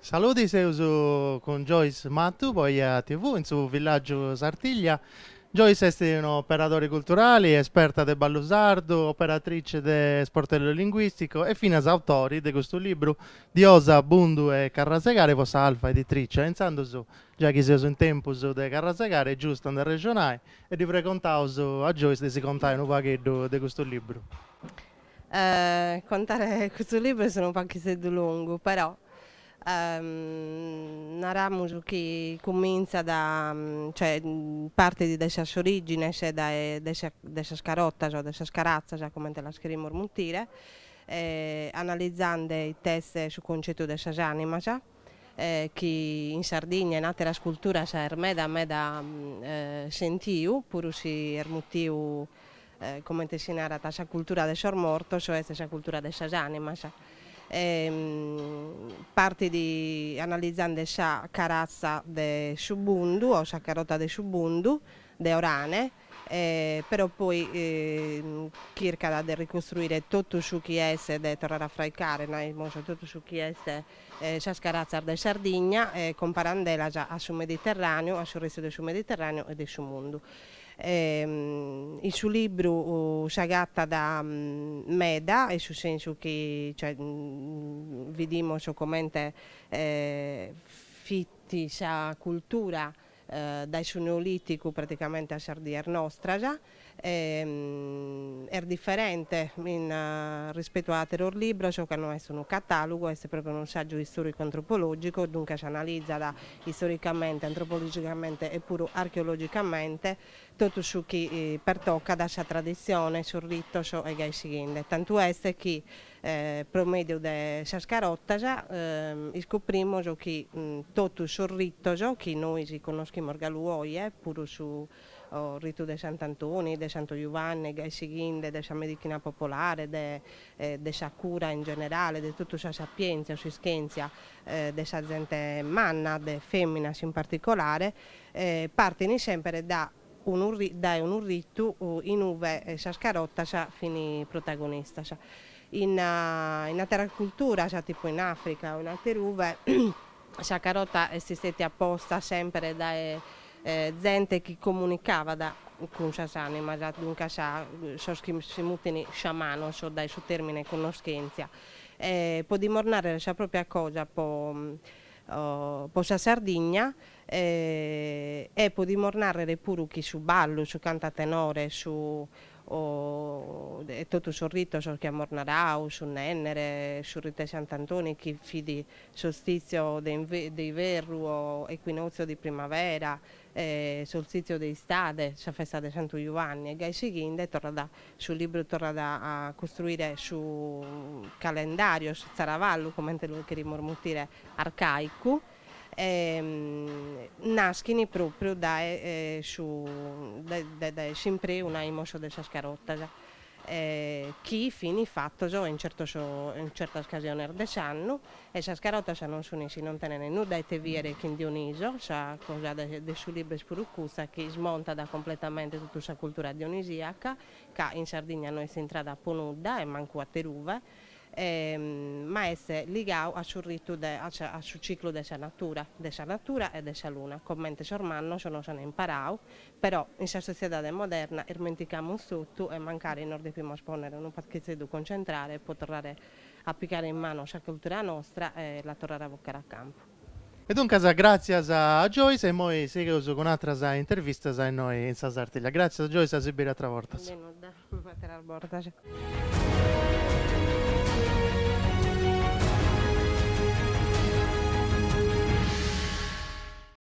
Saluti, sei con Joyce Mattu, poi a TV, in su Villaggio Sartiglia. Joyce è un operatore culturale, esperta del ballo sardo, operatrice del sportello linguistico e fino ad autori di questo libro di Osa, Bundu e Carrasegare, vostra alfa editrice. Iniziando su, già che sei in tempo su di Carrasegare, giusto andare regionale, e di frequentare a Joyce di si contare un pacchetto di questo libro. Contare questo libro sono un po' lungo, però narramos che comincia cioè, parte di dessa origine, cioè dessa scarotta, cioè dessa scarazza, cioè, come te la scriviamo mormutire, analizzando i test sul concetto dessa anima, cioè, che in Sardegna è nata la scultura, cioè, meda sentiu, pur si ermutiu come te si narra questa cultura del morto, cioè questa cultura dessa anima. Cioè. Parte di analizzando questa carazza del subundu o questa carota del subundu, de orane, però poi cerca di ricostruire tutto ciò che è di tornare a fraicare, tutto ciò che è questa carazza di Sardegna, comparandela già sul Mediterraneo, sul resto del Mediterraneo e del suo mondo. Il suo libro sciagatta da Meda, e sul senso che cioè, vediamo come fitti sa cultura dal suo neolitico praticamente a Sardia nostra già, è differente rispetto a Terror Libro, ciò che non è un catalogo, è proprio un saggio storico-antropologico, dunque si analizza storicamente, antropologicamente e pure archeologicamente tutto ciò che pertocca da questa tradizione sul rito e gai seguente. Tanto è che per medio di Sascarotta scopriamo che tutto sul rito che noi si conosciamo orgaluoi, pure su rito di Sant'Antonio, di Santo Giovanni, gai seguente, della medicina popolare, della cura in generale, di tutta la sapienza, la scienza della gente manna, della femmina in particolare, partono sempre da un rito in uve Sascarotta fini protagonista. In altra cultura, tipo in Africa o in altre uve, Sascarotta è stata apposta sempre da gente che comunicava con l'anima, dunque si mutini sciamano, dai suo termine conoscenza. Può dimostrare la propria cosa, po' la Sardegna, e può dimostrare pure che su ballo, su canta tenore, su tutto sul rito, sul chiamornarau, su Nennere, sul rito Sant'Antonio, che fidi solstizio d'inverno o equinozio di primavera, solstizio d'estate, la festa di Santo Giovanni e gai seguinte, sul libro torna a costruire su calendario, su Zaravallo, come te lo chiedi mormutire, arcaico, nascono proprio da sempre una emozione del Sascarotta. Chi fini fatto in certa occasione ardesciano e Sascarotta non sono non tenere nulla e te viere che in Dioniso, sa cosa del suo libro spuruccusa che smonta da completamente tutta questa cultura dionisiaca che in Sardegna noi si entra da Ponudda e manco a Teruve, ma è legato al rito al ciclo della natura e della luna. Come ormai sono imparato, però in questa società moderna dimentichiamo tutto e mancare in ordine prima a esponere un pacchetto di concentrare e poter applicare in mano la cultura nostra e la tornare a boccare a campo. E dunque, grazie a Joyce e noi seguiamo con un'altra intervista a noi in Sasartiglia. Grazie a Joyce, a Sibira Travortas. Benvenuta, a bordo.